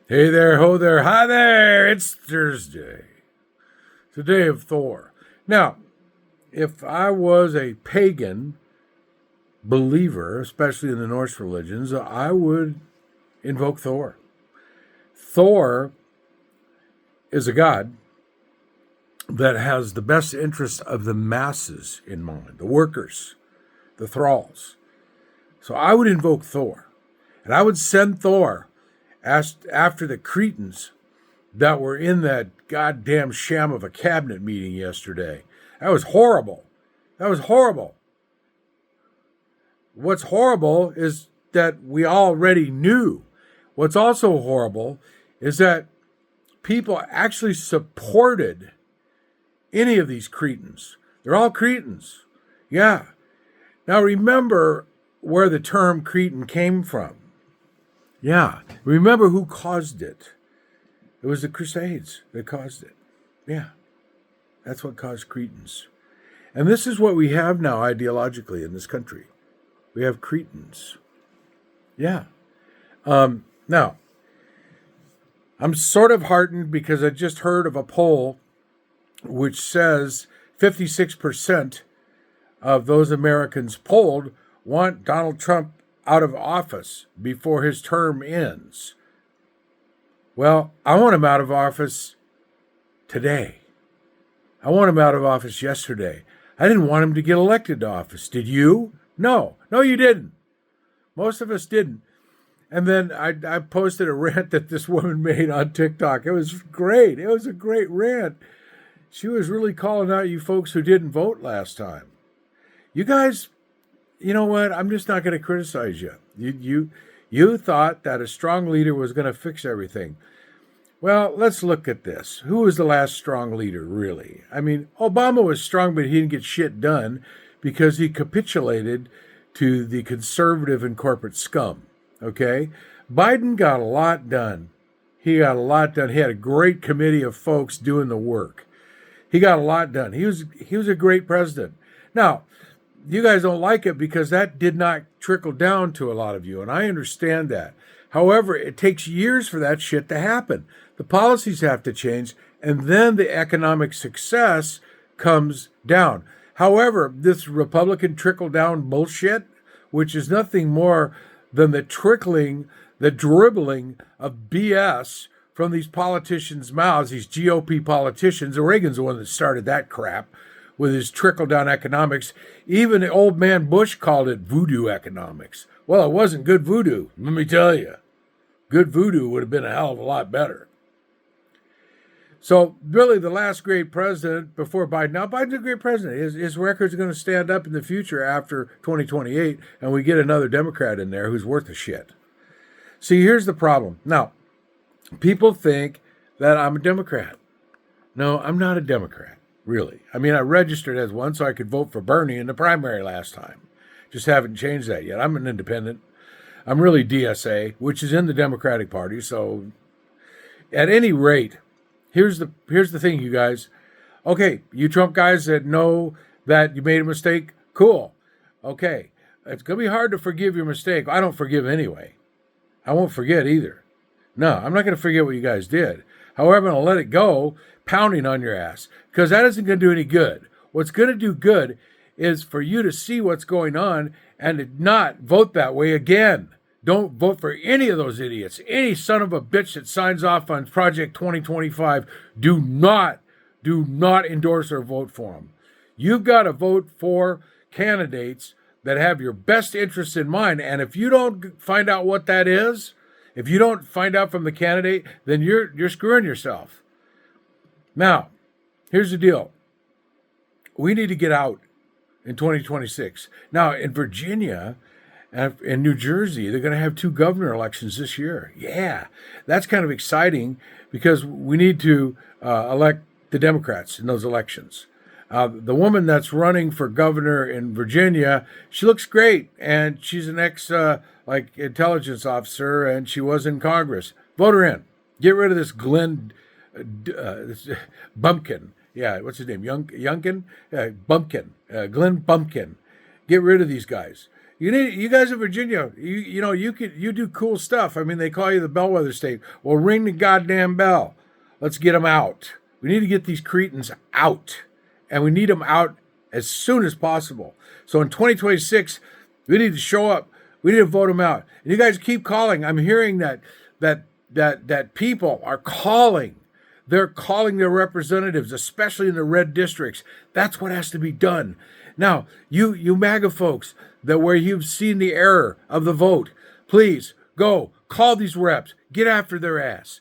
Hey there, ho there, hi there, it's Thursday. It's the day of Thor. Now, if I was a pagan believer, especially in the Norse religions, I would invoke Thor. Thor is a god that has the best interests of the masses in mind, the workers, the thralls. So I would invoke Thor. And I would send Thor after the Cretans that were in that goddamn sham of a cabinet meeting yesterday. That was horrible. That was horrible. What's horrible is that we already knew. What's also horrible is that people actually supported any of these Cretans. They're all Cretans. Yeah. Now remember where the term Cretan came from. Yeah. Remember who caused it. It was the Crusades that caused it. Yeah. That's what caused Cretans. And this is what we have now ideologically in this country. We have Cretans. Yeah. Now, I'm sort of heartened because I just heard of a poll which says 56% of those Americans polled want Donald Trump out of office before his term ends. Well, I want him out of office today. I want him out of office yesterday. I didn't want him to get elected to office. Did you? No. No, you didn't. Most of us didn't. And then I posted a rant that this woman made on TikTok. It was great. It was a great rant. She was really calling out you folks who didn't vote last time. You guys, you know what? I'm just not going to criticize you. You thought that a strong leader was going to fix everything. Well, let's look at this. Who was the last strong leader, really? I mean, Obama was strong, but he didn't get shit done because he capitulated to the conservative and corporate scum. Okay? Biden got a lot done. He got a lot done. He had a great committee of folks doing the work. He got a lot done. He was a great president. Now, you guys don't like it because that did not trickle down to a lot of you, and I understand that. However, it takes years for that shit to happen. The policies have to change, and then the economic success comes down. However, this Republican trickle-down bullshit, which is nothing more than the dribbling of BS from these politicians' mouths, these GOP politicians. Reagan's the one that started that crap with his trickle-down economics. Even old man Bush called it voodoo economics. Well, it wasn't good voodoo, let me tell you. Good voodoo would have been a hell of a lot better. So really the last great president before Biden, now Biden's a great president. His record's going to stand up in the future after 2028, and we get another Democrat in there who's worth a shit. See, here's the problem. Now, people think that I'm a Democrat. No, I'm not a Democrat, really. I mean, I registered as one so I could vote for Bernie in the primary last time. Just haven't changed that yet. I'm an independent. I'm really DSA, which is in the Democratic Party. So at any rate, here's the thing, you guys. Okay, you Trump guys that know that you made a mistake, cool. Okay, it's going to be hard to forgive your mistake. I don't forgive anyway. I won't forget either. No, I'm not going to forget what you guys did. However, I'm going to let it go pounding on your ass because that isn't going to do any good. What's going to do good is for you to see what's going on and to not vote that way again. Don't vote for any of those idiots. Any son of a bitch that signs off on Project 2025, do not endorse or vote for them. You've got to vote for candidates that have your best interests in mind. And if you don't find out what that is, if you don't find out from the candidate, then you're screwing yourself. Now, here's the deal. We need to get out in 2026. Now, in Virginia and in New Jersey, they're going to have 2 governor elections this year. Yeah, that's kind of exciting because we need to elect the Democrats in those elections. The woman that's running for governor in Virginia, she looks great, and she's an intelligence officer, and she was in Congress. Vote her in. Get rid of this Glenn this Bumpkin. Yeah, what's his name? Youngkin? Bumpkin. Glenn Bumpkin. Get rid of these guys. You guys in Virginia, you do cool stuff. I mean, they call you the bellwether state. Well, ring the goddamn bell. Let's get them out. We need to get these cretins out, and we need them out as soon as possible. So in 2026, we need to show up. We need to vote them out. And you guys keep calling. I'm hearing that people are calling. They're calling their representatives, especially in the red districts. That's what has to be done. Now, you MAGA folks, that where you've seen the error of the vote, please go call these reps, get after their ass,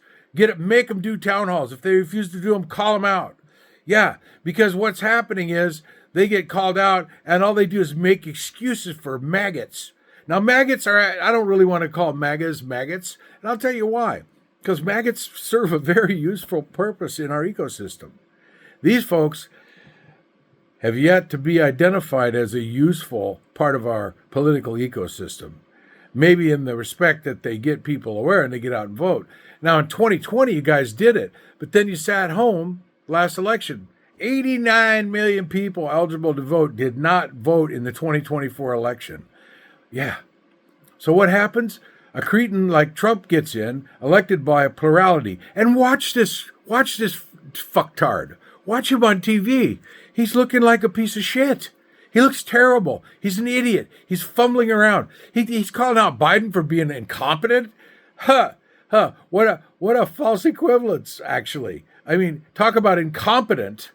make them do town halls. If they refuse to do them, call them out. Yeah, because what's happening is they get called out, and all they do is make excuses for maggots. Now, maggots I don't really want to call MAGAs maggots, and I'll tell you why. Because maggots serve a very useful purpose in our ecosystem. These folks have yet to be identified as a useful part of our political ecosystem. Maybe in the respect that they get people aware and they get out and vote. Now, in 2020, you guys did it, but then you sat home last election. 89 million people eligible to vote did not vote in the 2024 election. Yeah. So what happens? A cretin like Trump gets in, elected by a plurality. And watch this fucktard. Watch him on TV. He's looking like a piece of shit. He looks terrible. He's an idiot. He's fumbling around. He's calling out Biden for being incompetent. What a false equivalence, actually. I mean, talk about incompetent.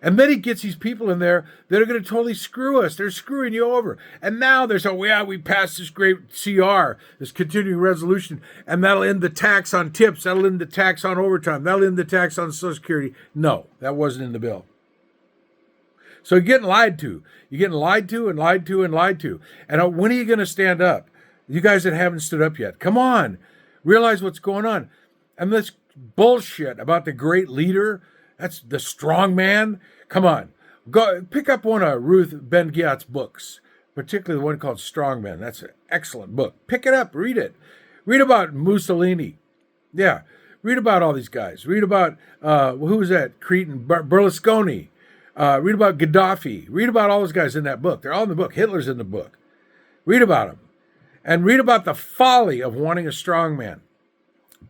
And then he gets these people in there that are going to totally screw us. They're screwing you over. And now they're saying, well, yeah, we passed this great CR, this continuing resolution, and that'll end the tax on tips. That'll end the tax on overtime. That'll end the tax on Social Security. No, that wasn't in the bill. So you're getting lied to. You're getting lied to and lied to and lied to. And when are you going to stand up? You guys that haven't stood up yet, come on. Realize what's going on. And this bullshit about the great leader, that's the strong man. Come on. Go pick up one of Ruth Ben-Ghiat's books, particularly the one called Strong Men. That's an excellent book. Pick it up. Read it. Read about Mussolini. Yeah. Read about all these guys. Read about, who was that? Cretin, Berlusconi. Read about Gaddafi. Read about all those guys in that book. They're all in the book. Hitler's in the book. Read about them. And read about the folly of wanting a strong man.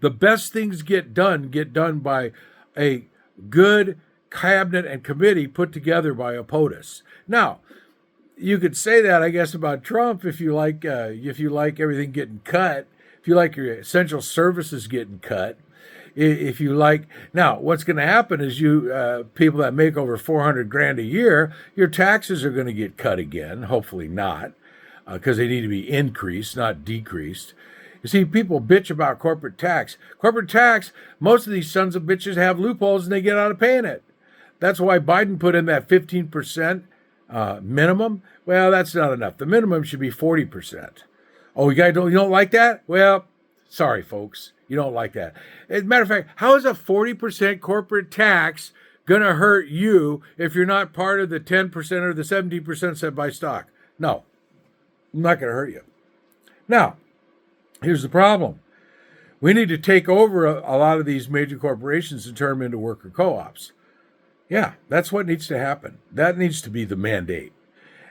The best things get done by a good cabinet and committee put together by a POTUS. Now, you could say that, I guess, about Trump if you like everything getting cut, if you like your essential services getting cut, if you like. Now, what's going to happen is you people that make over $400,000 a year, your taxes are going to get cut again. Hopefully not, because they need to be increased, not decreased. You see, people bitch about corporate tax. Corporate tax, most of these sons of bitches have loopholes and they get out of paying it. That's why Biden put in that 15% minimum. Well, that's not enough. The minimum should be 40%. Oh, you don't like that? Well, sorry, folks. You don't like that. As a matter of fact, how is a 40% corporate tax going to hurt you if you're not part of the 10% or the 70% set by stock? No, not going to hurt you. Now, here's the problem. We need to take over a lot of these major corporations and turn them into worker co-ops. Yeah, that's what needs to happen. That needs to be the mandate.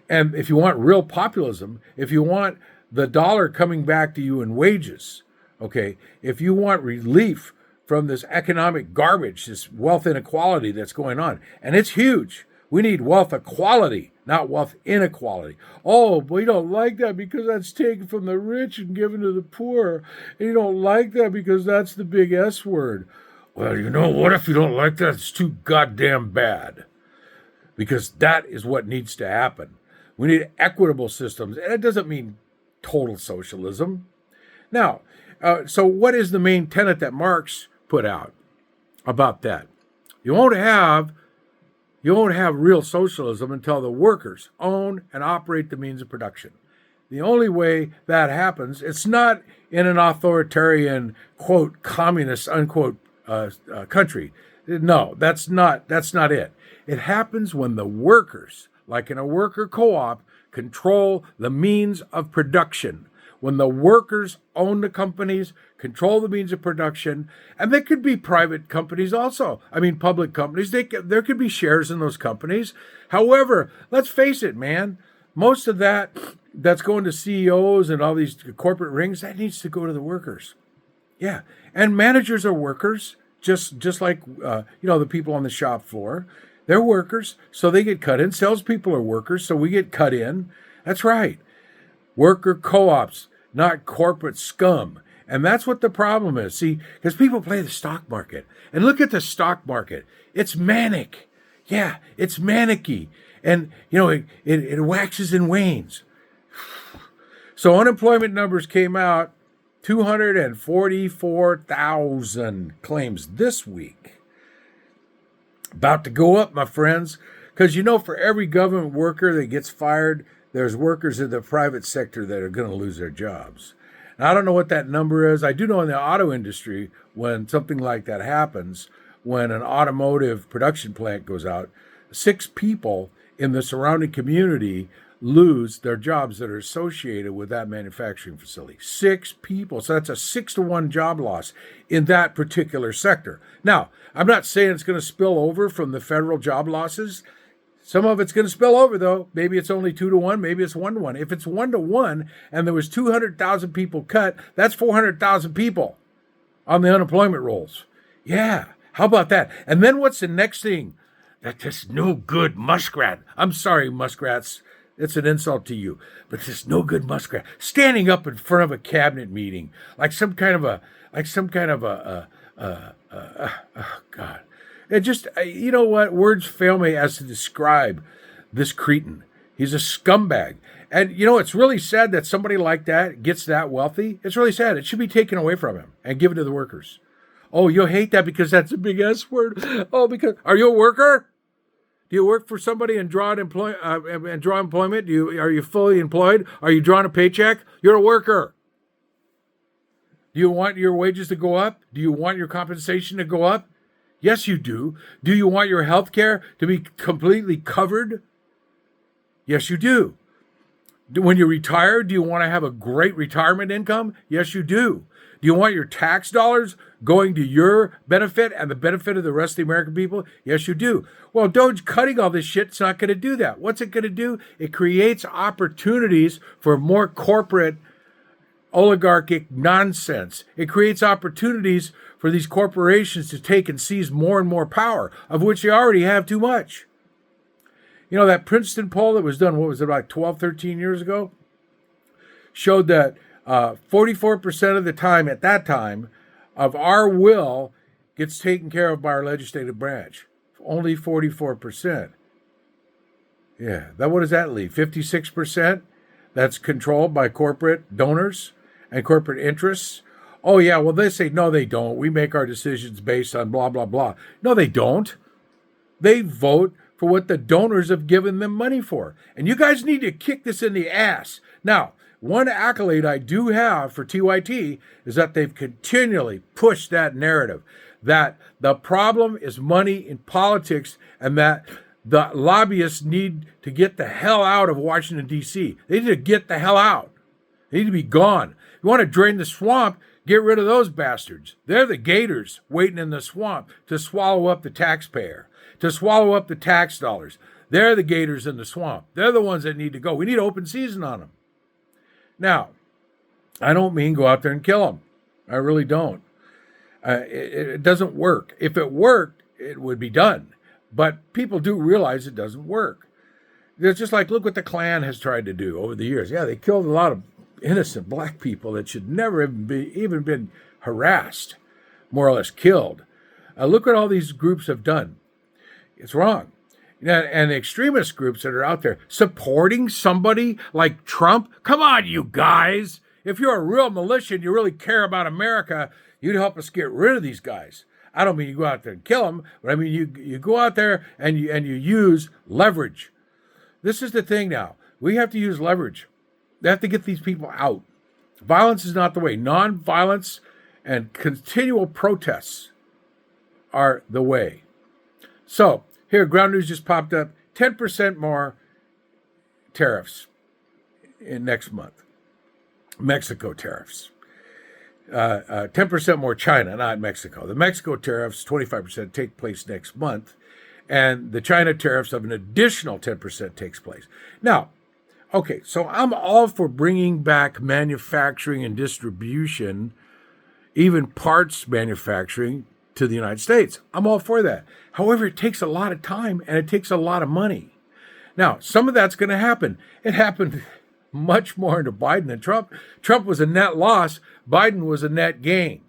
And if you want real populism, if you want the dollar coming back to you in wages, okay, if you want relief from this economic garbage, this wealth inequality that's going on, and it's huge. We need wealth equality, not wealth inequality. Oh, we don't like that because that's taken from the rich and given to the poor. And you don't like that because that's the big S word. Well, you know what? If you don't like that, it's too goddamn bad. Because that is what needs to happen. We need equitable systems. And it doesn't mean total socialism. Now, so what is the main tenet that Marx put out about that? You won't have real socialism until the workers own and operate the means of production. The only way that happens, it's not in an authoritarian, quote, communist, unquote, country. No, that's not it. It happens when the workers, like in a worker co-op, control the means of production. When the workers own the companies, control the means of production, and there could be private companies also. I mean, public companies. There could be shares in those companies. However, let's face it, man. most of that's going to CEOs and all these corporate rings, that needs to go to the workers. Yeah, and managers are workers, just like the people on the shop floor. They're workers, so they get cut in. Salespeople are workers, so we get cut in. That's right. Worker co-ops, not corporate scum. And that's what the problem is. See, because people play the stock market. And look at the stock market. It's manic. Yeah, it's manicky. And, it waxes and wanes. So unemployment numbers came out, 244,000 claims this week. About to go up, my friends. Because, for every government worker that gets fired, there's workers in the private sector that are going to lose their jobs. Now, I don't know what that number is. I do know in the auto industry, when something like that happens, when an automotive production plant goes out, 6 people in the surrounding community lose their jobs that are associated with that manufacturing facility. 6 people. So that's a 6-to-1 job loss in that particular sector. Now, I'm not saying it's going to spill over from the federal job losses. Some of it's going to spill over, though. Maybe it's only 2-to-1. Maybe it's 1-to-1. If it's 1-to-1 and there was 200,000 people cut, that's 400,000 people on the unemployment rolls. Yeah. How about that? And then what's the next thing? That this no good muskrat. I'm sorry, muskrats. It's an insult to you. But this no good muskrat standing up in front of a cabinet meeting like some kind of a God. It just, you know what? Words fail me as to describe this cretin. He's a scumbag. And, it's really sad that somebody like that gets that wealthy. It's really sad. It should be taken away from him and given to the workers. Oh, you'll hate that because that's a big S word. Oh, because, are you a worker? Do you work for somebody and draw employment? Are you fully employed? Are you drawing a paycheck? You're a worker. Do you want your wages to go up? Do you want your compensation to go up? Yes, you do. Do you want your health care to be completely covered? Yes, you do. When you retire, do you want to have a great retirement income? Yes, you do. Do you want your tax dollars going to your benefit and the benefit of the rest of the American people? Yes, you do. Well, cutting all this shit's not going to do that. What's it going to do? It creates opportunities for more corporate oligarchic nonsense. It creates opportunities for these corporations to take and seize more and more power, of which they already have too much. That Princeton poll that was done, what was it, about 12, 13 years ago, showed that 44% of the time at that time of our will gets taken care of by our legislative branch. Only 44%. Yeah, what does that leave? 56%? That's controlled by corporate donors and corporate interests. Oh, yeah, well, they say, no, they don't. We make our decisions based on blah, blah, blah. No, they don't. They vote for what the donors have given them money for. And you guys need to kick this in the ass. Now, one accolade I do have for TYT is that they've continually pushed that narrative that the problem is money in politics and that the lobbyists need to get the hell out of Washington, D.C. They need to get the hell out. They need to be gone. You want to drain the swamp, get rid of those bastards. They're the gators waiting in the swamp to swallow up the taxpayer, to swallow up the tax dollars. They're the gators in the swamp. They're the ones that need to go. We need open season on them. Now, I don't mean go out there and kill them. I really don't. It doesn't work. If it worked, it would be done. But people do realize it doesn't work. It's just like, look what the Klan has tried to do over the years. Yeah, they killed a lot of innocent black people that should never have even been harassed, more or less killed. Look what all these groups have done. It's wrong. And the extremist groups that are out there supporting somebody like Trump. Come on, you guys. If you're a real militia and you really care about America, you'd help us get rid of these guys. I don't mean you go out there and kill them, but I mean you go out there and you use leverage. This is the thing now. We have to use leverage. They have to get these people out. Violence is not the way. Non-violence and continual protests are the way. So, here, Ground News just popped up. 10% more tariffs in next month. Mexico tariffs. 10% more China, not Mexico. The Mexico tariffs, 25%, take place next month. And the China tariffs of an additional 10% takes place. Now, Okay, so I'm all for bringing back manufacturing and distribution, even parts manufacturing, to the United States. I'm all for that. However, it takes a lot of time and it takes a lot of money. Now, some of that's going to happen. It happened much more under Biden than Trump. Trump was a net loss. Biden was a net gain.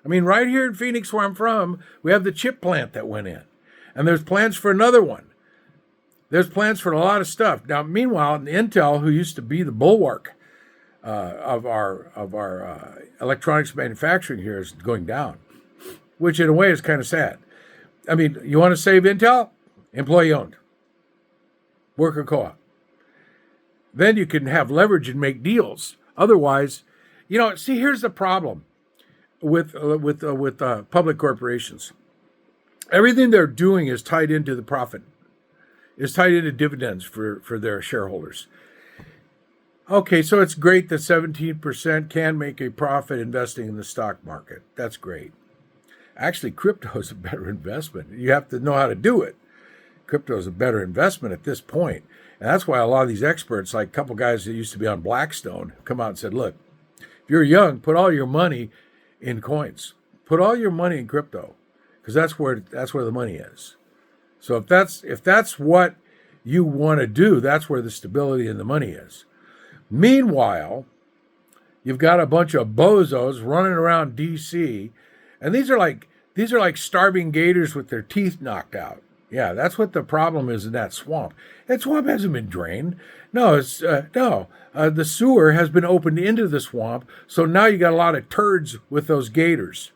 I mean, right here in Phoenix, where I'm from, we have the chip plant that went in. And there's plans for another one. There's plans for a lot of stuff. Now, meanwhile, Intel, who used to be the bulwark of our electronics manufacturing here, is going down, which in a way is kind of sad. I mean, you want to save Intel? Employee-owned. Worker co-op. Then you can have leverage and make deals. Otherwise, see, here's the problem with public corporations. Everything they're doing is tied into the profit. Is tied into dividends for their shareholders. Okay, so it's great that 17% can make a profit investing in the stock market. That's great. Actually, crypto is a better investment. You have to know how to do it. Crypto is a better investment at this point. And that's why a lot of these experts, like a couple guys that used to be on Blackstone, come out and said, look, if you're young, put all your money in coins. Put all your money in crypto, because that's where the money is. So if that's what you want to do, that's where the stability and the money is. Meanwhile, you've got a bunch of bozos running around D.C., and these are like starving gators with their teeth knocked out. Yeah, that's what the problem is in that swamp. That swamp hasn't been drained. No, the sewer has been opened into the swamp, so now you got a lot of turds with those gators.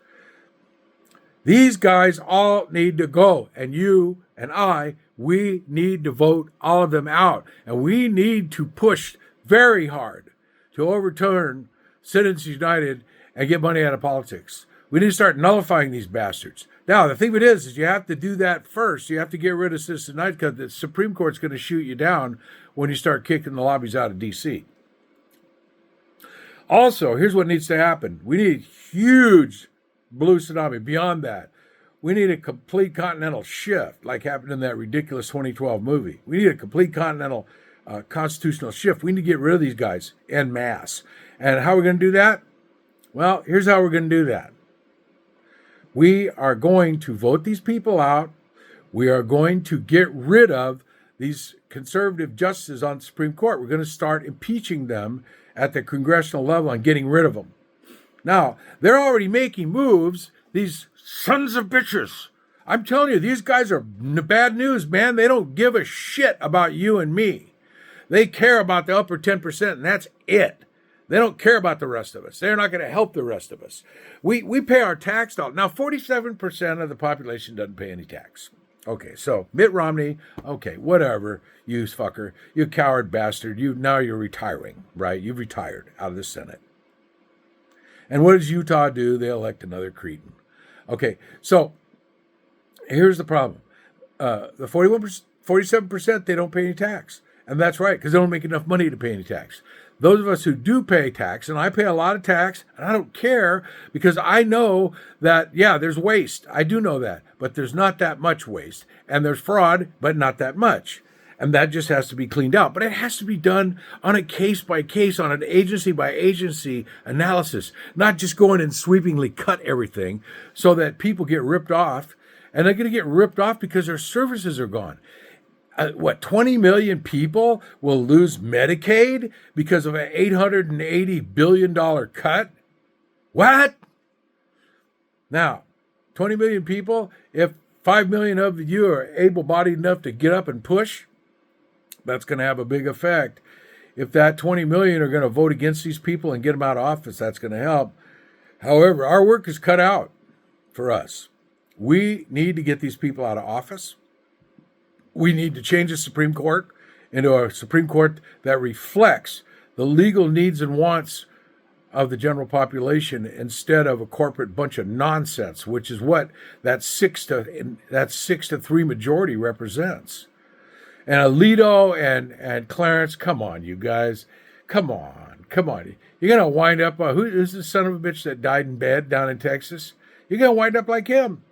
These guys all need to go, and you and I, we need to vote all of them out, and we need to push very hard to overturn Citizens United and get money out of politics. We need to start nullifying these bastards. Now, the thing of it is you have to do that first. You have to get rid of Citizens United, because the Supreme Court's going to shoot you down when you start kicking the lobbies out of D.C. Also, here's what needs to happen. We need huge blue tsunami. Beyond that, we need a complete continental shift, like happened in that ridiculous 2012 movie. We need a complete continental constitutional shift. We need to get rid of these guys en masse. And how are we going to do that? Well, here's how we're going to do that. We are going to vote these people out. We are going to get rid of these conservative justices on the Supreme Court. We're going to start impeaching them at the congressional level and getting rid of them. Now, they're already making moves, these sons of bitches. I'm telling you, these guys are bad news, man. They don't give a shit about you and me. They care about the upper 10%, and that's it. They don't care about the rest of us. They're not going to help the rest of us. We pay our tax dollars. Now, 47% of the population doesn't pay any tax. Okay, so Mitt Romney, okay, whatever, you fucker, you coward bastard. Now you're retiring, right? You've retired out of the Senate. And what does Utah do? They elect another cretin. Okay, so here's the problem. The 47%, they don't pay any tax. And that's right, because they don't make enough money to pay any tax. Those of us who do pay tax, and I pay a lot of tax, and I don't care, because I know that, yeah, there's waste. I do know that. But there's not that much waste. And there's fraud, but not that much. And that just has to be cleaned out. But it has to be done on a case-by-case, on an agency-by-agency analysis, not just go in and sweepingly cut everything so that people get ripped off. And they're going to get ripped off because their services are gone. 20 million people will lose Medicaid because of an $880 billion cut? What? Now, 20 million people, if 5 million of you are able-bodied enough to get up and push, that's going to have a big effect. If that 20 million are going to vote against these people and get them out of office, that's going to help. However, our work is cut out for us. We need to get these people out of office. We need to change the Supreme Court into a Supreme Court that reflects the legal needs and wants of the general population instead of a corporate bunch of nonsense, which is what that 6-3 majority represents. And Alito and Clarence, come on, you guys. Come on. You're going to wind up, who's the son of a bitch that died in bed down in Texas? You're going to wind up like him.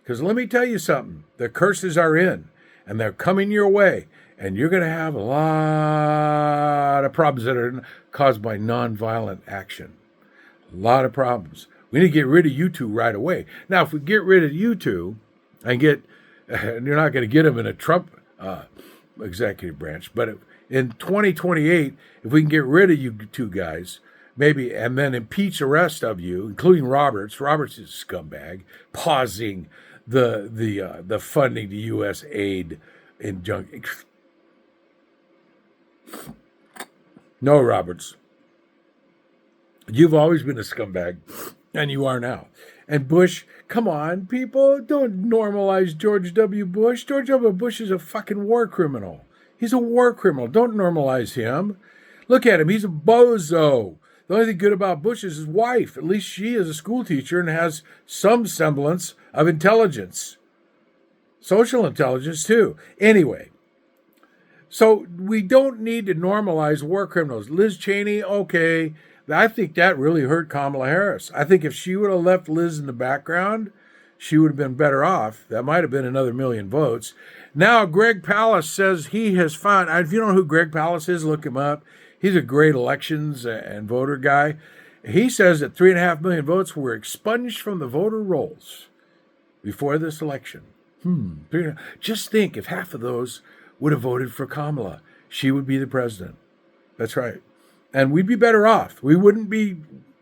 Because let me tell you something. The curses are in. And they're coming your way. And you're going to have a lot of problems that are caused by nonviolent action. A lot of problems. We need to get rid of you two right away. Now, if we get rid of you two and you're not going to get them in a Trump executive branch, but in 2028, if we can get rid of you two guys, maybe, and then impeach the rest of you, including Roberts. Roberts is a scumbag, pausing the funding to U.S. aid in junk. No, Roberts. You've always been a scumbag, and you are now. And Bush, come on, people, don't normalize George W. Bush. George W. Bush is a fucking war criminal. He's a war criminal. Don't normalize him. Look at him. He's a bozo. The only thing good about Bush is his wife. At least she is a school teacher and has some semblance of intelligence. Social intelligence, too. Anyway, so we don't need to normalize war criminals. Liz Cheney, okay. I think that really hurt Kamala Harris. I think if she would have left Liz in the background, she would have been better off. That might have been another 1,000,000 votes. Now, Greg Palast says he has found, if you don't know who Greg Palast is, look him up. He's a great elections and voter guy. He says that 3.5 million votes were expunged from the voter rolls before this election. Just think if half of those would have voted for Kamala, she would be the president. That's right. And we'd be better off. We wouldn't be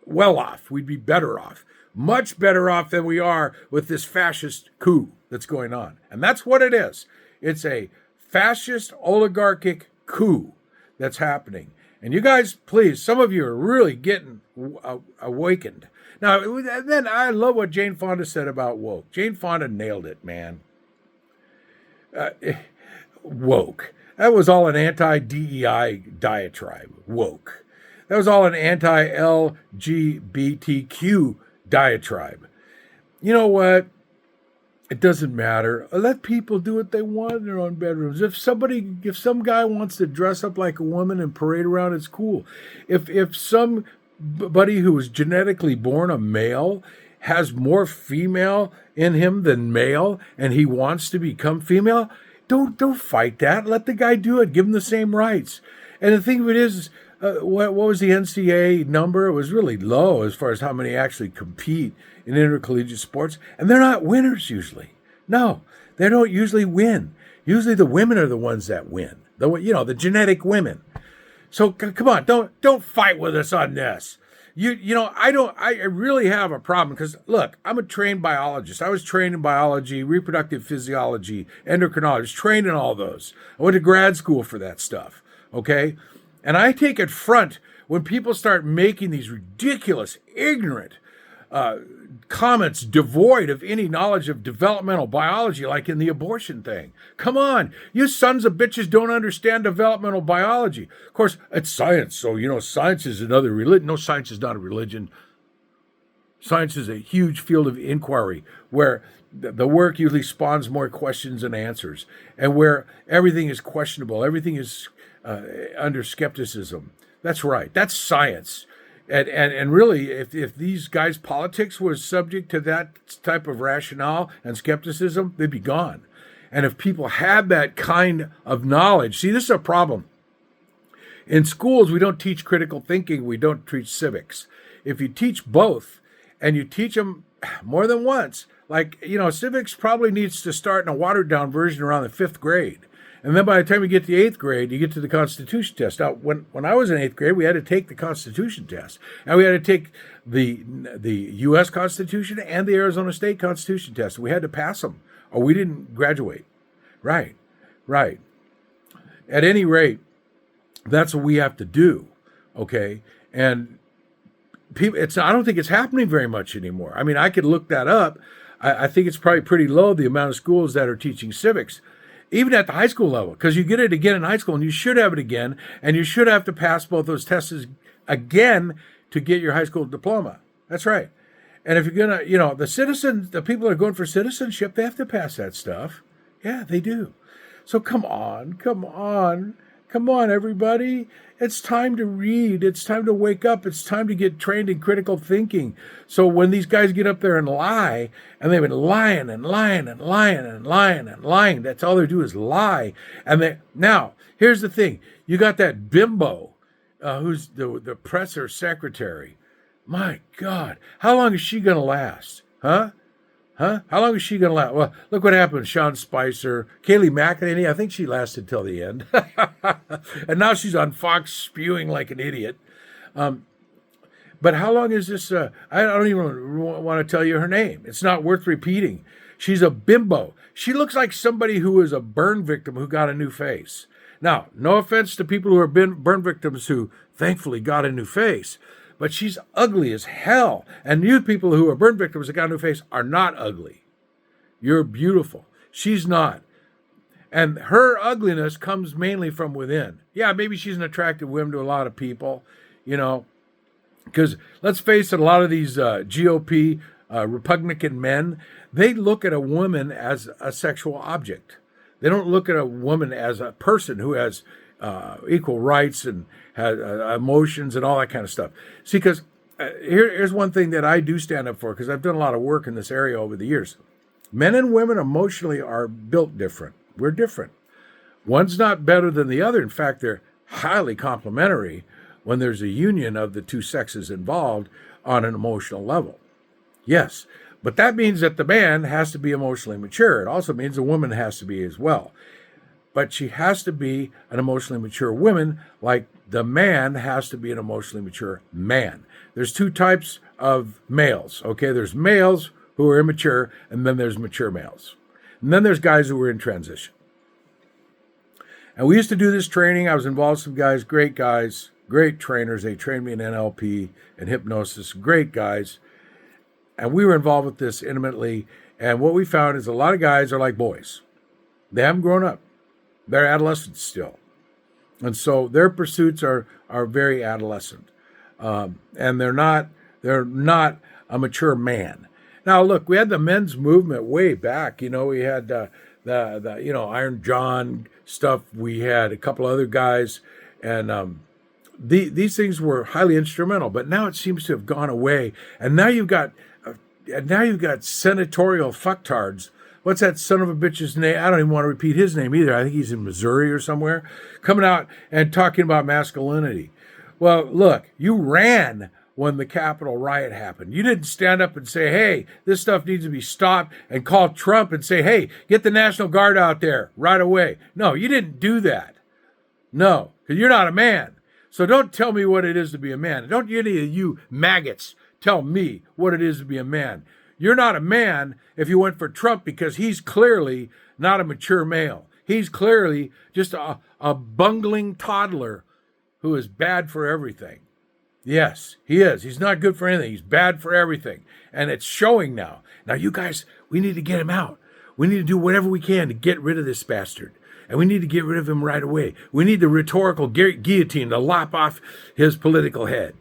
well off. We'd be better off. Much better off than we are with this fascist coup that's going on. And that's what it is. It's a fascist oligarchic coup that's happening. And you guys, please, some of you are really getting awakened. Now, then I love what Jane Fonda said about woke. Jane Fonda nailed it, man. Woke. That was all an anti-DEI diatribe. Woke. That was all an anti-LGBTQ diatribe. You know what? It doesn't matter. Let people do what they want in their own bedrooms. If some guy wants to dress up like a woman and parade around, it's cool. If somebody who was genetically born a male has more female in him than male, and he wants to become female, don't fight that. Let the guy do it. Give him the same rights. And the thing of it is, what was the NCAA number? It was really low as far as how many actually compete in intercollegiate sports. And they're not winners usually. No, they don't usually win. Usually the women are the ones that win. The genetic women. So come on, don't fight with us on this. I really have a problem because, look, I'm a trained biologist. I was trained in biology, reproductive physiology, endocrinology, trained in all those. I went to grad school for that stuff, okay? And I take it front when people start making these ridiculous, ignorant comments devoid of any knowledge of developmental biology, like in the abortion thing. Come on, you sons of bitches don't understand developmental biology. Of course, it's science, so, science is another religion. No, science is not a religion. Science is a huge field of inquiry where the work usually spawns more questions than answers, and where everything is questionable, everything is under skepticism. That's right. That's science. And really, if these guys' politics was subject to that type of rationale and skepticism, they'd be gone. And if people had that kind of knowledge, see, this is a problem. In schools, we don't teach critical thinking. We don't teach civics. If you teach both, and you teach them more than once, civics probably needs to start in a watered-down version around the 5th grade. And then by the time you get to the 8th grade, you get to the Constitution test. Now, when I was in 8th grade, we had to take the Constitution test. And we had to take the U.S. Constitution and the Arizona State Constitution test. We had to pass them, or we didn't graduate. Right. At any rate, that's what we have to do, okay? And I don't think it's happening very much anymore. I mean, I could look that up. I think it's probably pretty low, the amount of schools that are teaching civics, even at the high school level, because you get it again in high school, and you should have it again, and you should have to pass both those tests again to get your high school diploma. That's right. And if you're going to, the people that are going for citizenship, they have to pass that stuff. Yeah, they do. So come on. Come on, everybody. It's time to read. It's time to wake up. It's time to get trained in critical thinking. So when these guys get up there and lie, and they've been lying and lying and lying and lying and lying, that's all they do is lie. Now, here's the thing. You got that bimbo who's the presser secretary. My God, how long is she going to last? Huh? How long is she going to last? Well, look what happened with Sean Spicer. Kayleigh McEnany, I think she lasted till the end. And now she's on Fox spewing like an idiot. But how long is this? I don't even want to tell you her name. It's not worth repeating. She's a bimbo. She looks like somebody who is a burn victim who got a new face. Now, no offense to people who are burn victims who thankfully got a new face, but she's ugly as hell. And you people who are burn victims that got a new face are not ugly. You're beautiful. She's not. And her ugliness comes mainly from within. Yeah, maybe she's an attractive woman to a lot of people, because let's face it, a lot of these GOP Republican men, they look at a woman as a sexual object. They don't look at a woman as a person who has equal rights and has emotions and all that kind of stuff. See, because here's one thing that I do stand up for, because I've done a lot of work in this area over the years. Men and women emotionally are built different. We're different. One's not better than the other. In fact, they're highly complementary when there's a union of the two sexes involved on an emotional level. Yes, but that means that the man has to be emotionally mature. It also means the woman has to be as well. But she has to be an emotionally mature woman, like the man has to be an emotionally mature man. There's two types of males, okay? There's males who are immature, and then there's mature males. And then there's guys who are in transition. And we used to do this training. I was involved with some guys, great trainers. They trained me in NLP and hypnosis, great guys. And we were involved with this intimately. And what we found is a lot of guys are like boys. They haven't grown up. They're adolescents still. And so their pursuits are very adolescent. And they're not a mature man. Now, look, we had the men's movement way back. We had the Iron John stuff. We had a couple other guys. And these things were highly instrumental. But now it seems to have gone away. And now you've got senatorial fucktards. What's that son of a bitch's name? I don't even want to repeat his name either. I think he's in Missouri or somewhere, coming out and talking about masculinity. Well, look, you ran when the Capitol riot happened. You didn't stand up and say, hey, this stuff needs to be stopped, and call Trump and say, hey, get the National Guard out there right away. No, you didn't do that. No, because you're not a man. So don't tell me what it is to be a man. Don't any of you maggots tell me what it is to be a man. You're not a man if you went for Trump, because he's clearly not a mature male. He's clearly just a bungling toddler who is bad for everything. Yes, he is. He's not good for anything. He's bad for everything. And it's showing now. Now, you guys, we need to get him out. We need to do whatever we can to get rid of this bastard. And we need to get rid of him right away. We need the rhetorical guillotine to lop off his political head.